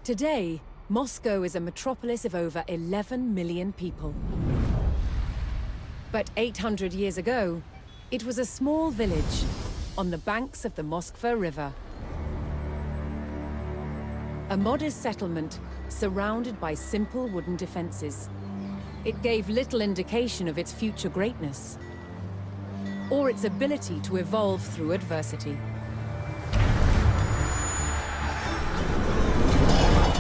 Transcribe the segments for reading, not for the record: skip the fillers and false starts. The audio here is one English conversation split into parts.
Today, Moscow is a metropolis of over 11 million people. But 800 years ago, it was a small village on the banks of the Moskva River. A modest settlement surrounded by simple wooden defenses. It gave little indication of its future greatness, or its ability to evolve through adversity.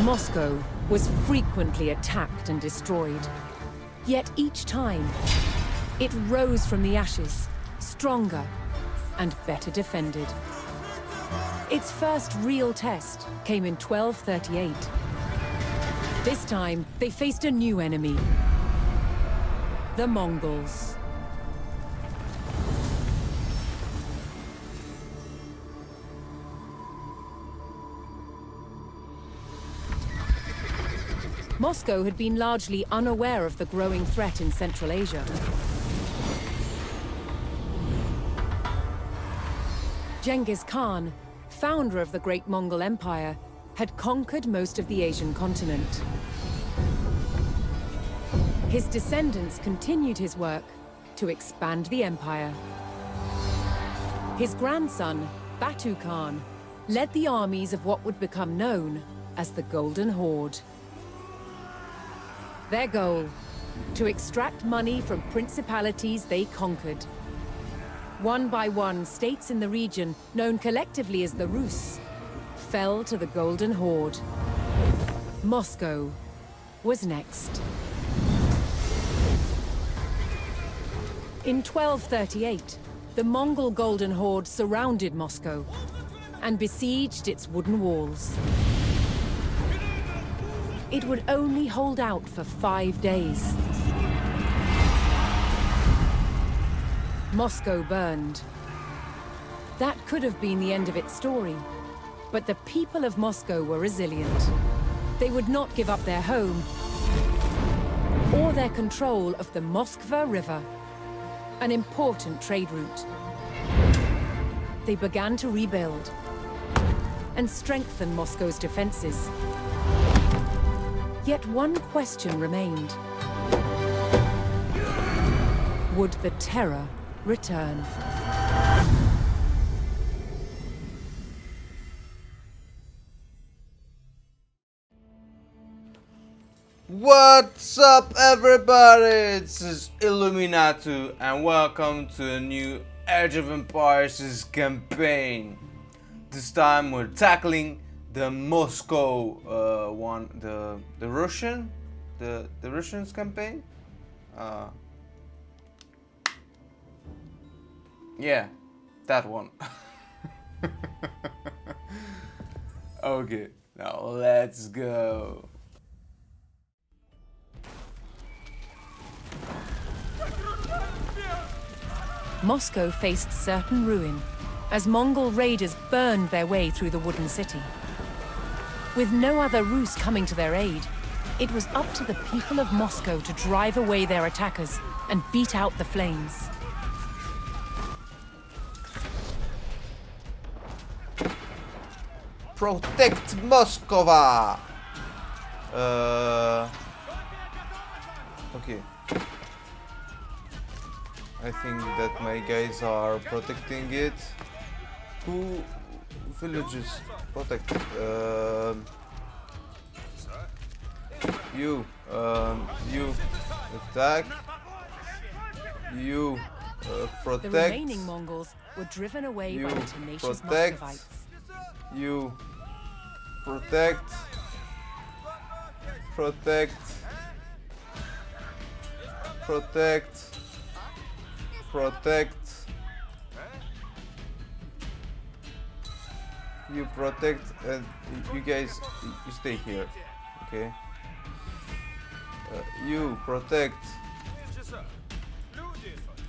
Moscow was frequently attacked and destroyed. Yet each time, it rose from the ashes, stronger and better defended. Its first real test came in 1238. This time, they faced a new enemy: the Mongols. Moscow had been largely unaware of the growing threat in Central Asia. Genghis Khan, founder of the Great Mongol Empire, had conquered most of the Asian continent. His descendants continued his work to expand the empire. His grandson, Batu Khan, led the armies of what would become known as the Golden Horde. Their goal: to extract money from principalities they conquered. One by one, states in the region, known collectively as the Rus, fell to the Golden Horde. Moscow was next. In 1238, the Mongol Golden Horde surrounded Moscow and besieged its wooden walls. It would only hold out for 5 days. Moscow burned. That could have been the end of its story, but the people of Moscow were resilient. They would not give up their home or their control of the Moskva River, an important trade route. They began to rebuild and strengthen Moscow's defenses. Yet one question remained. Would the terror return? What's up, everybody? This is Illuminatu and welcome to a new Age of Empires campaign. This time we're tackling the Moscow the Russians campaign. Yeah, that one. Okay, now let's go. Moscow faced certain ruin as Mongol raiders burned their way through the wooden city. With no other Rus coming to their aid, it was up to the people of Moscow to drive away their attackers and beat out the flames. Protect Moscow! Okay. I think that my guys are protecting it. Who villages protect? You attack. You protect. The remaining Mongols were driven away by the tenacious protect. Muscovites. You protect. Protect. Protect. Protect. You protect, and you guys, you stay here, okay? You protect.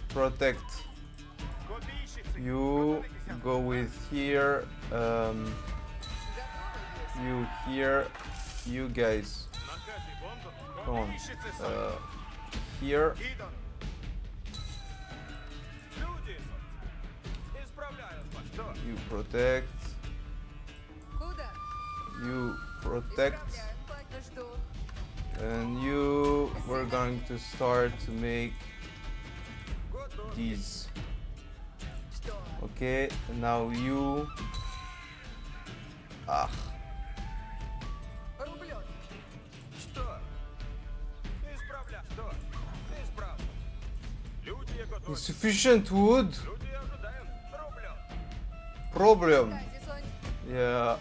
Protect. You go with here. You here. You guys. Come on. Here. You protect. You protect. And you, we're going to start to make these. Okay, now you. Ah. Insufficient wood. Problem. Yeah,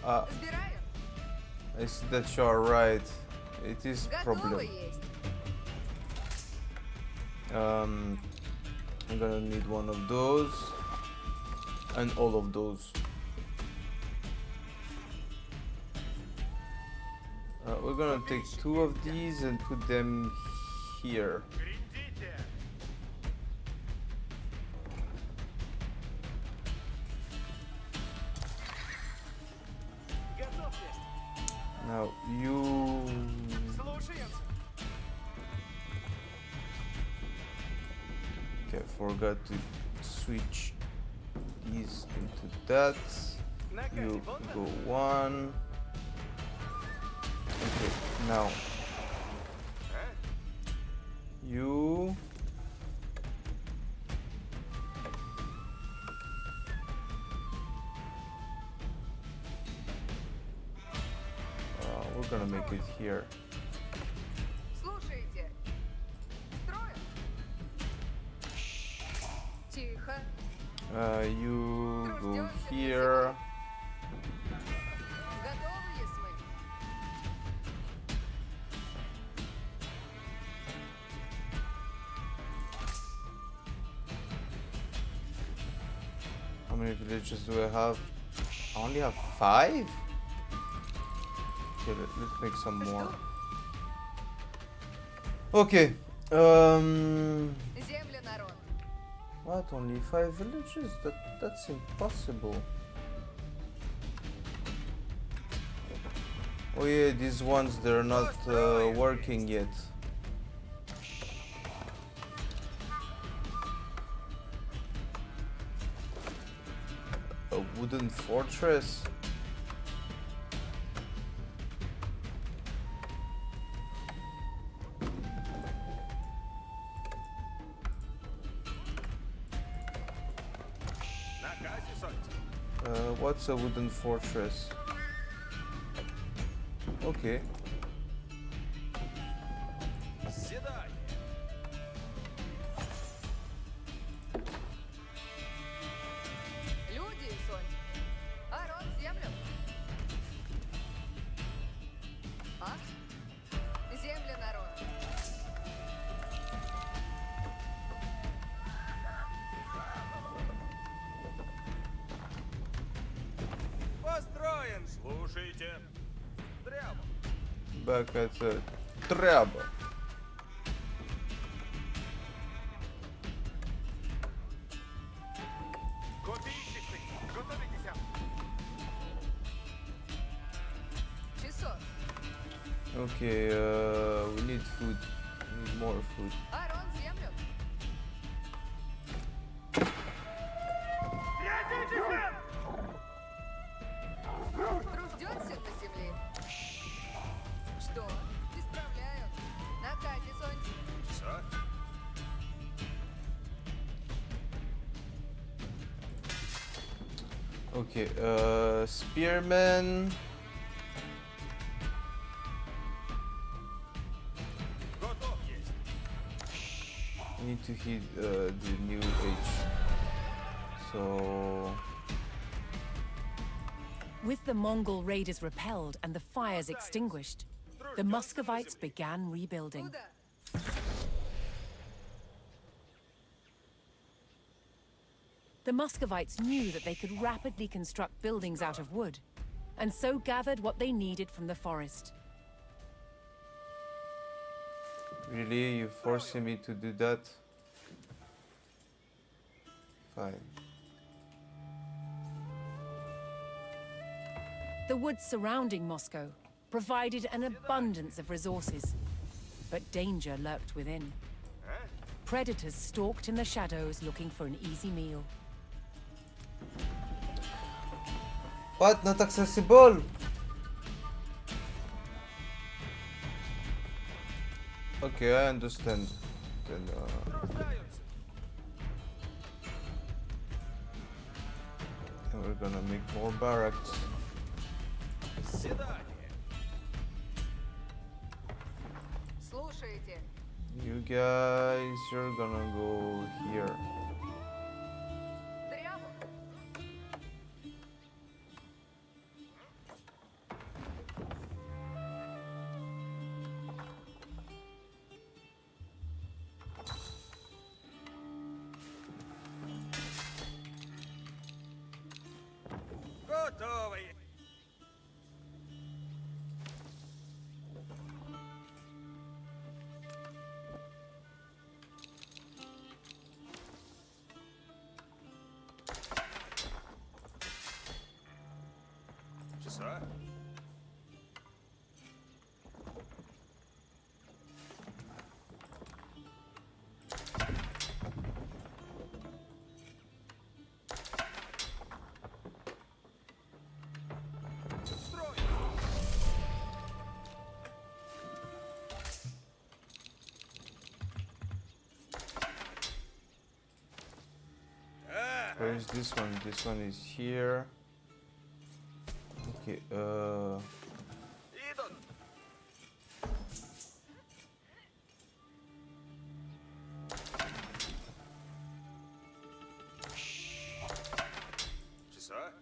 I see that you are right. It is problem. I'm gonna need one of those and all of those. We're gonna take 2 of these and put them here. Now you. Okay, forgot to switch these into that. You go 1. Okay, now you. We're gonna make it here. You go here. How many villages do I have? I only have 5? Okay, let's make some more. Okay. What? Only 5 villages? That's impossible. Oh yeah, these ones, they're not working yet. A wooden fortress? What's a wooden fortress? Okay. Back at the треба. Okay, we need food. We need more food. Okay, spearmen. I need to hit the new age. So With the Mongol raiders repelled and the fires extinguished, the Muscovites began rebuilding. The Muscovites knew that they could rapidly construct buildings out of wood, and so gathered what they needed from the forest. really, you're forcing me to do that? Fine. The woods surrounding Moscow provided an abundance of resources, but danger lurked within. Predators stalked in the shadows looking for an easy meal. What? Not accessible? Okay, I understand. Then, and we're gonna make more barracks. Слушайте. You guys, you're gonna go here. Дрябу. Готовий. Часа? Строй! Where is this one? This one is here. Okay, Идут. Часа?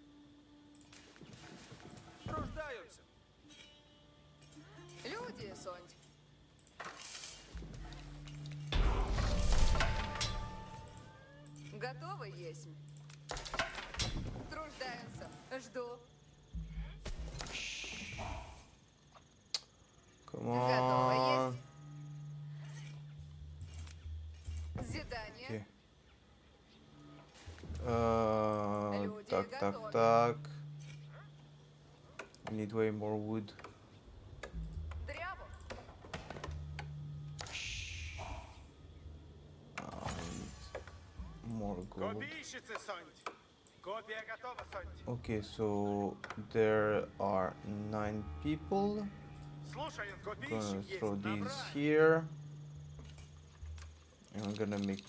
Труждаются. Люди, Сонь. Готовы есть. Труждаемся. Жду. come Готово on. есть. Задание. Okay. Люди Так. готовы. We need way more wood. Дрябу. I need more gold. Копийщицы, Сонь. Копия готова, Сонь. Okay, so there are 9 people. Слушаю, Gonna копийщик throw есть. these Набрать. here. And I'm gonna make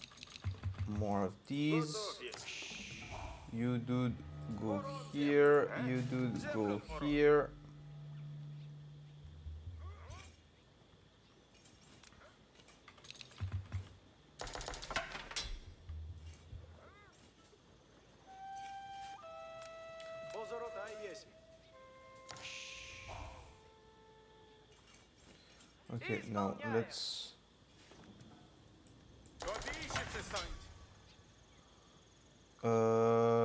more of these. Готов есть. You dude go here. You dude go here. Позорота есть. Okay, now let's. Копийщицы, Сонь.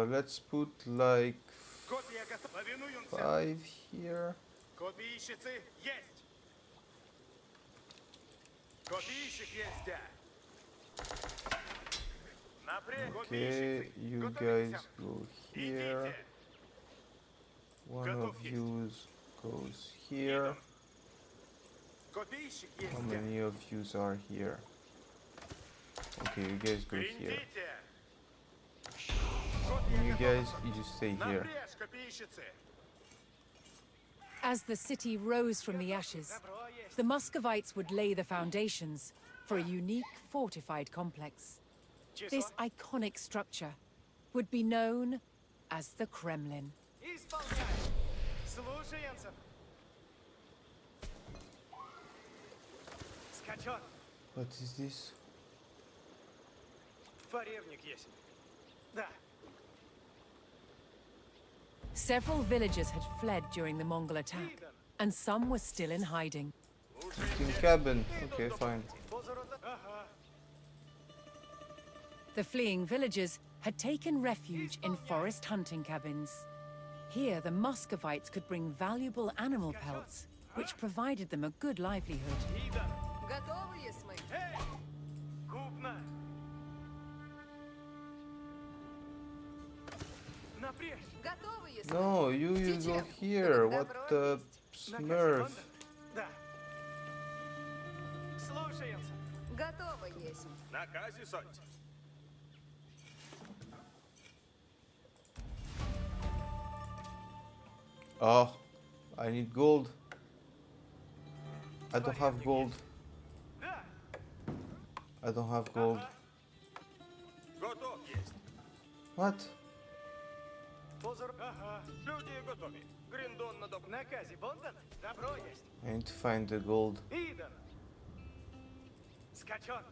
Let's put like Копия готова. Повинуемся. 5 here. Копийщицы есть. Копийщик есть, да. Напрямик. Okay, Копийщицы. you Готовимся. guys go here. Идите. One of Готов есть. you goes here. Идем. Копийщик есть, How да. many of you are here? Okay, you guys go here. Гриндите. And you guys, you just stay here. Напрячь, копийщицы. As the city rose from the ashes, Добро есть. the Muscovites would lay the foundations for a unique fortified complex. This Число. iconic structure would be known as the Kremlin. Исполняй. Слушаемся. Скачок. What is this? Форевник есть. Да. Several villagers had fled during the Mongol attack, and some were still in hiding. In cabin. Okay, fine. Позорота. Ага. The fleeing villagers had taken refuge in forest hunting cabins. Here, the Muscovites could bring valuable animal pelts, which provided them a good livelihood. Ида. Готовы есть мы. Эй! Купна. Напрячь. Готовы есть мы. No, you go here. What the smurf? Да. Слушаемся. Готовы есть. Наказе, Сонь. Oh, I need gold. I don't have gold. Да. I don't have gold. Готов есть. What? Ага. Люди готові. Гріндон на добро. Наказі, Бондан. Добро есть. I need to find the gold. Идан. Скачон.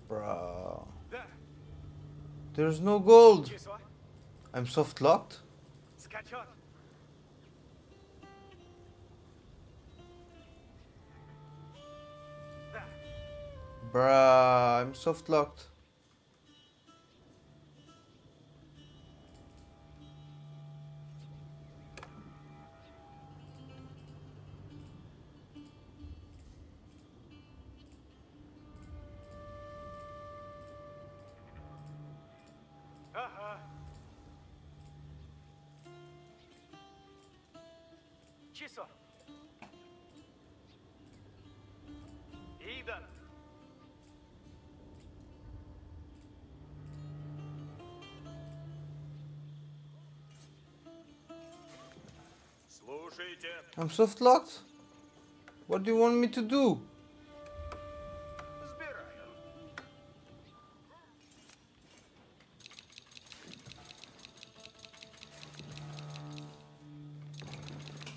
Bruh. Да. There's no gold. Число. I'm soft locked? Скачон. Да. Bruh, I'm soft locked. Ага. Число. Идан. Слушайте. I'm soft locked? What do you want me to do? Сбираем.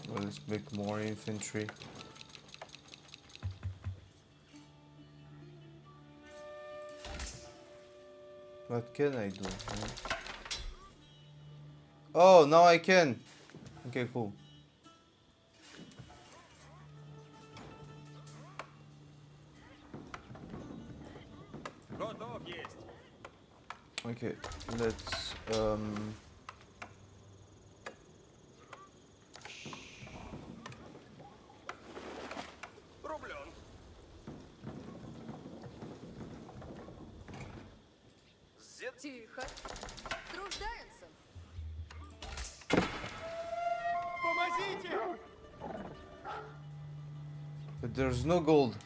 Well, let's make more infantry. What can I do? Huh? Oh, now I can. Okay, cool. Готов есть. Okay, let's Рублен. Зет. Тихо. Труждаемся. Помогите! but there's no gold.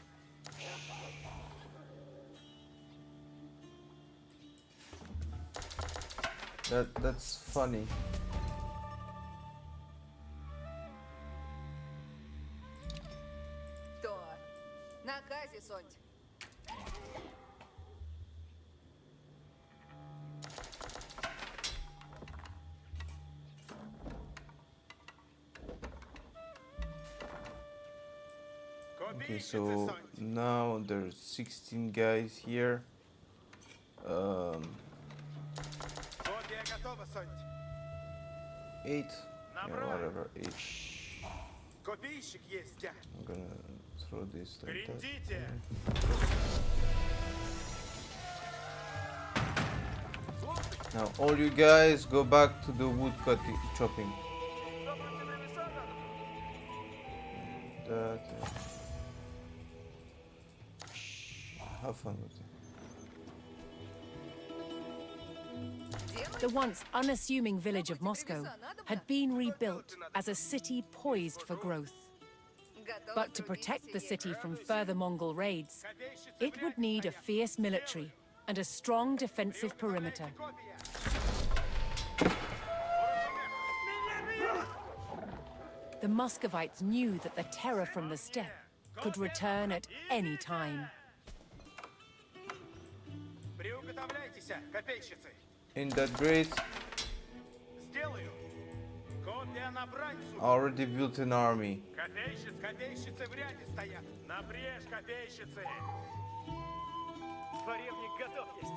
That's funny. То. Наказі, сонь. Okay, so now there's 16 guys here. Копия готова, Сонь. 8. Yeah, whatever. 8. Копейщик есть, дядь. I'm gonna throw this like that. Гриндите. Now all you guys go back to the wood cutting, chopping. That. Have fun with it. The once unassuming village of Moscow had been rebuilt as a city poised for growth. But to protect the city from further Mongol raids, it would need a fierce military and a strong defensive perimeter. The Muscovites knew that the terror from the steppe could return at any time. Приуготовляйтесь, копейщицы. Ain't that great? Сделаю. Копия на брань, I сука. already built an army. Копейщицы в ряде стоят. Напрежь, копейщицы. Дворевник готов есть.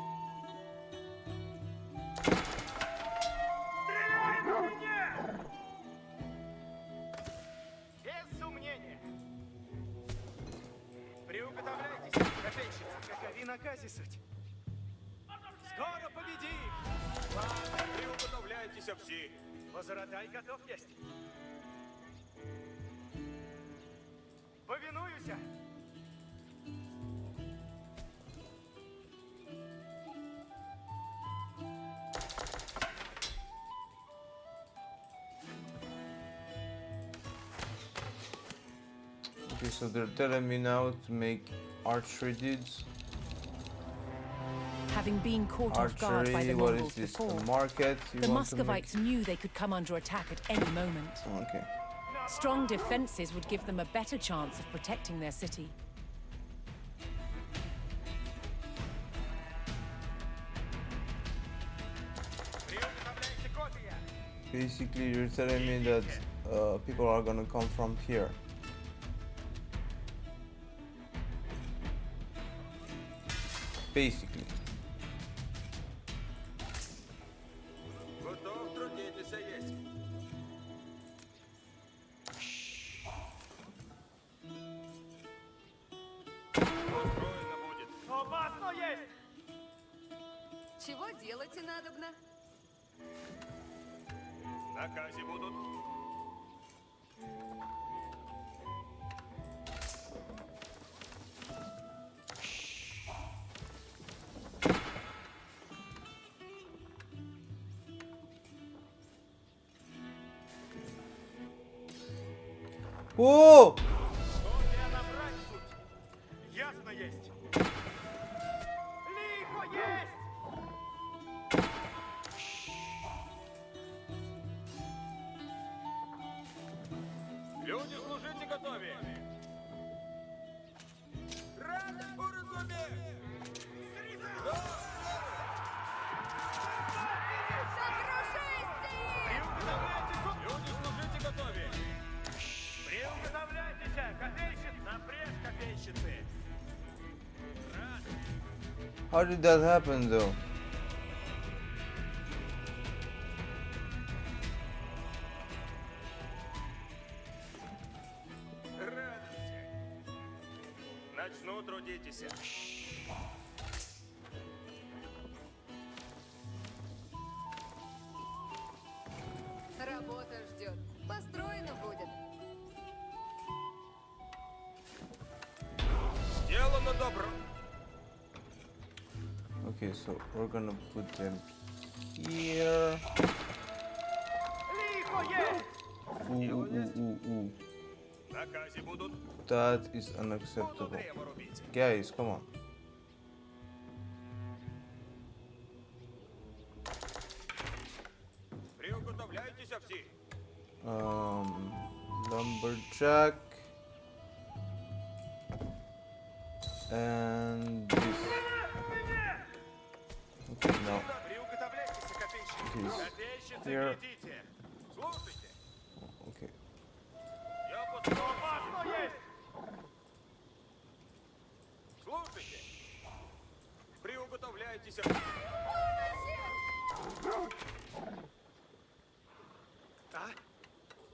Стреляй по мне! Без сомнения. Приуготовляйтесь, копейщицы. Какови накази суть. Скоро победим! Ладно, приуготовляйтесь все. Возротай готов есть. Повинуюся. Okay, so they're telling me now to make archery dudes. Having been caught off guard by Archery, the what is Mongols this? before, A market? You the want to make? Muscovites knew they could come under attack at any moment. Okay. Strong defenses would give them a better chance of protecting their city. Basically, you're telling me that people are gonna come from here. Basically. Готов трудитися есть. Устроено будет. Опасно есть! Чего делать и надобно? Накази будут. Whoa! Сотня набрать суть. Ясно есть. Лихо есть! Люди, служите готові. Рады уразуме! Люди, служите готові. Приуготовляйтеся, копейщицы! Напрежь, копейщицы! How did that happen though? Радуйся! Начну трудитесь. Работа ждет. Построено будет. Сделано добро. Okay, so we're gonna put them here. Лихо есть! Ooh. Накази будут. That is Буду unacceptable. древо рубить. Guys, come on. Приуготовляйтесь всі. Lumberjack. And this. Okay, now. Приуготовляйтесь, копейщицы. Здесь. Копейщицы, Here. глядите. Слушайте. Okay. Я постою. Опасно есть! Слушайте. Приуготовляйтесь. А?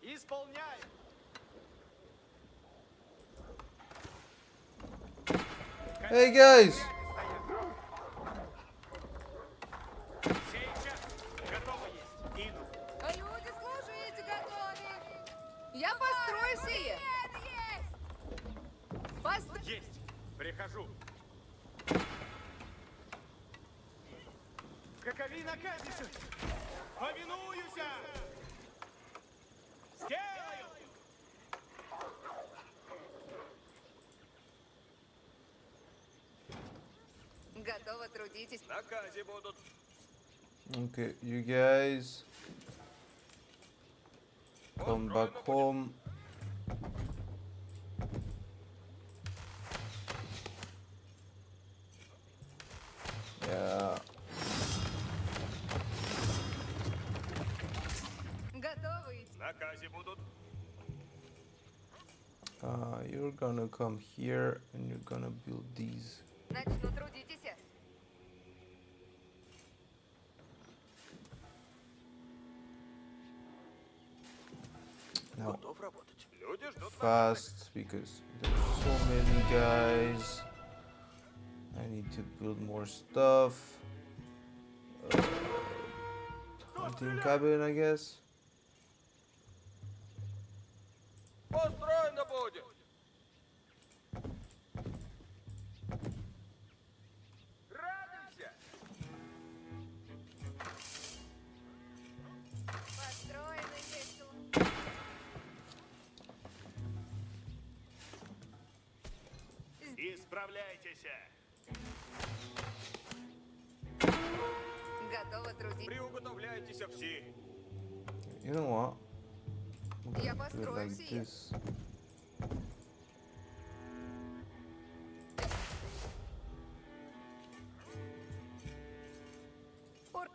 Исполняю. Hey guys! Сейчас готово есть. Иду. А люди, служите готовы. Я построю сие. Есть. Прихожу. Какови накази? Повинуюся. Сделаю. Готово, трудитесь. Накази будут. Okay, you guys come back home. Yeah. Готовы идти. Накази будут. You're gonna come here and you're gonna build these. Начну трудитесь. Now Готов работать. Люди ждут fast because there's so many guys. I need to build more stuff. Hunting cabin, I guess. Построено будет. Радуйся. Построено весело. Исправляйтесь. Готово трудиться. Приуготовляйтесь все. You know what? I'm gonna Я do it построю like сие. this.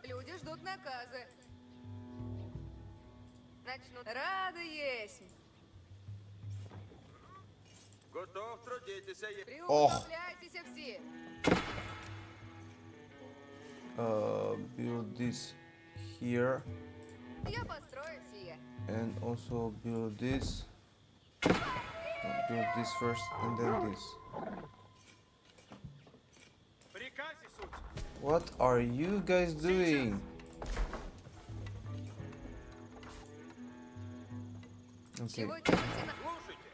Люди ждут наказы. Начну. Рада есть. Готов трудитися. Приуготовляйтесь все. Build this here Я построю сие. and also build this. Build this first and then this. В приказе, суть. What are you guys doing? Okay, Чего делаете на... Слушайте.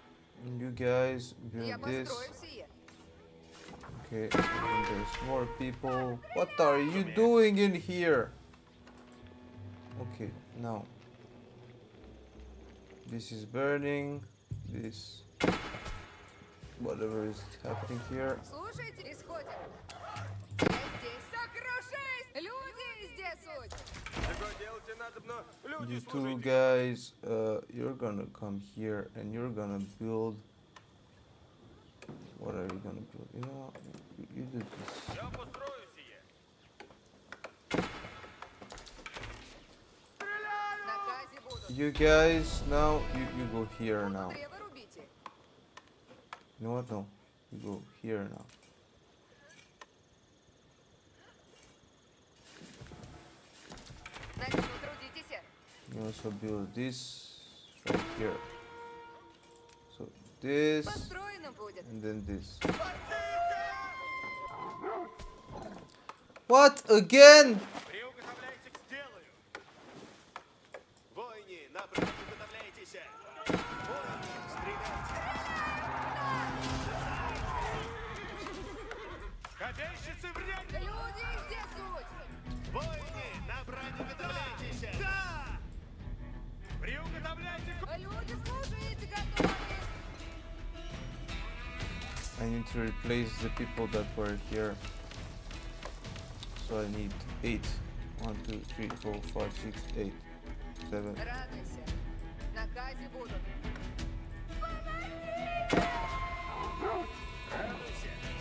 you guys Я build this. построю сие. Okay, and there's more people. What are you doing in here? Okay, now. This is burning. This. Whatever is happening here. Слушайте, исходим. Я здесь. Сокрушись! Люди здесь суть. Чего делать и надо, но люди You two служите. guys, you're gonna come here and you're gonna build. What are you gonna build? You know, you do this. Я построю сие. На казе будут. You guys, now you go here now. Древо рубите. You know what? No, you go here now. Начну трудитесь. You also build this right here. So this Построено будет. and then this. What again? Приуготовляйте к сделаю. Войни, напротив, приготовляйтесь. Войни, стреляйте. Ходящиеся в ряд. Люди здесь суть. Войни, на броне готовляйтесь. Да! Приуготовляйте. Люди, служите, готовы. I need to replace the people that were here. So I need 8. 1, 2, 3, 4, 5, 6, 8, 7. Радуйся. На казе будут.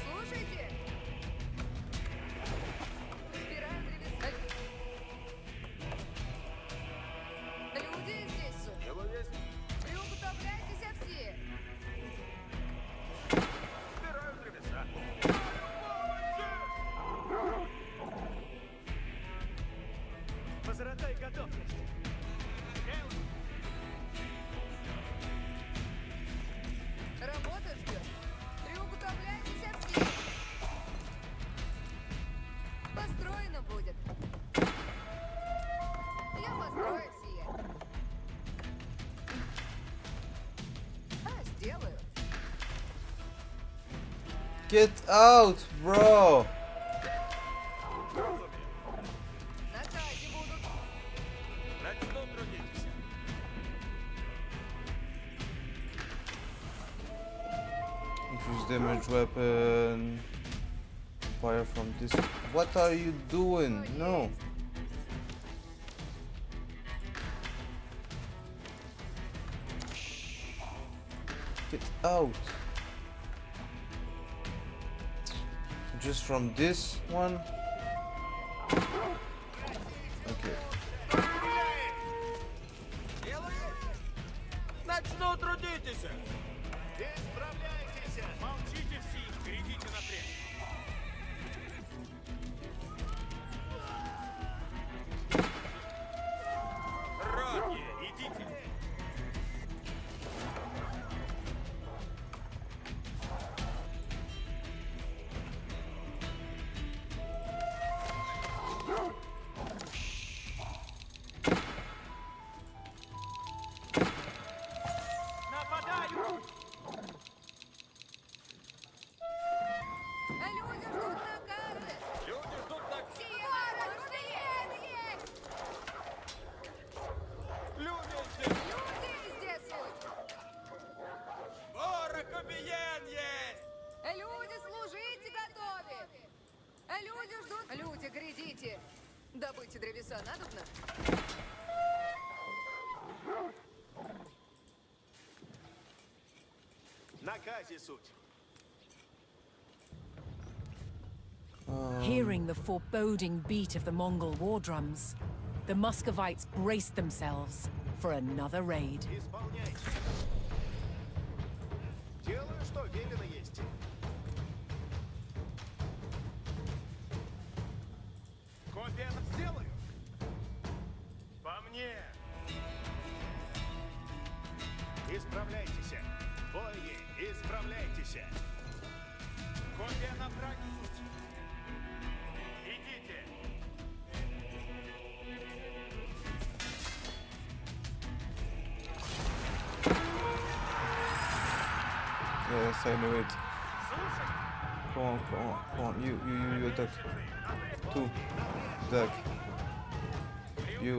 Слушайте. Собираем древеса. Люди здесь суть. Его есть. Приуготовляйтесь все. Собираю древеса. Возротай готовность. Работа ждет. Приуготовляйтесь все. Построено будет. Я построю сие. Сделаю. Get out, bro! На казе будут. Начну трудитесь. Increase damage weapon. Fire from this. What are you doing? No. Get out. Just from this one. Okay. Начну трудитесь. Исправляйтесь. Молчите все, грядите напред. Ротье, идите. Нападаю! Люди ждут наказы. Люди ждут на... Сия, рождение! Люди здесь! Люди здесь суть. Ворог убиен есть! Люди, служите, готовы. Люди ждут. Люди, грядите. Добыть древеса надобно. На казе суть. Hearing the foreboding beat of the Mongol war drums, the Muscovites braced themselves, for another raid. Исполняйте. Делаю, что велено есть. Копия сделаю. По мне. Исправляйтесь. Боги, исправляйтесь. Копия на границу. Идите. Yes, I knew it. Come on, come on, come on. You attack. Two. Attack. You.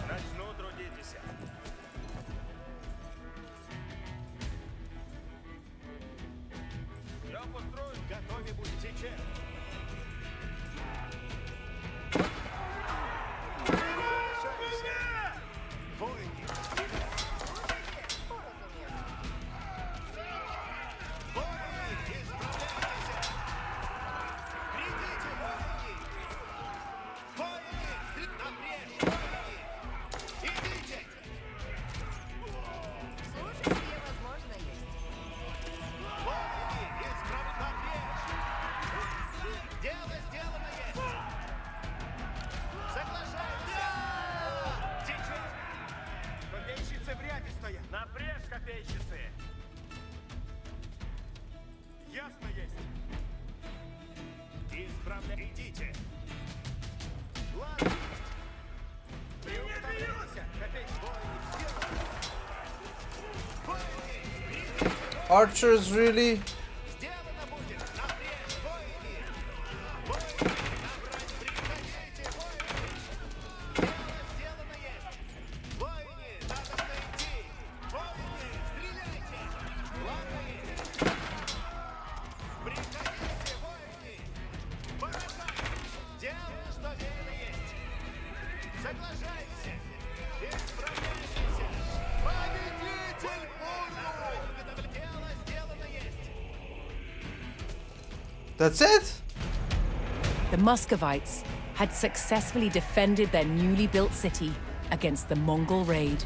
Начну трудитесь. Я построю. Готовы будете чем? Воины. Воины, исправляйтесь. Придите, воины. Воины, напрежь, воины. Идите. Слушай, где возможно есть. Воины, исправить напрежь. Дело сделано есть. Соглашайся. Сейчас. Копейщицы в ряде стоят. Напрежь, копейщицы. Ясно есть. Исправляй. Идите. Ладно. Не уставляйся, копейщик. Воины, сделано. Воины, идите. Archers, really? Сделано будет! Напрежь, воины! Воины! Набрать! Приходите, воины! Дело сделано есть! Воины! Надо найти! Воины! Стреляйте! Ладно есть! Приходите, воины! Поражайте! Дело, что велено есть! Соглашайтесь! Исправляйтесь! Победитель Мongol! Дело сделано есть! That's it? The Muscovites had successfully defended their newly built city against the Mongol raid.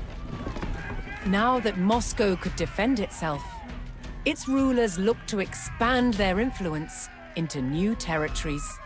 Now that Moscow could defend itself, its rulers looked to expand their influence into new territories.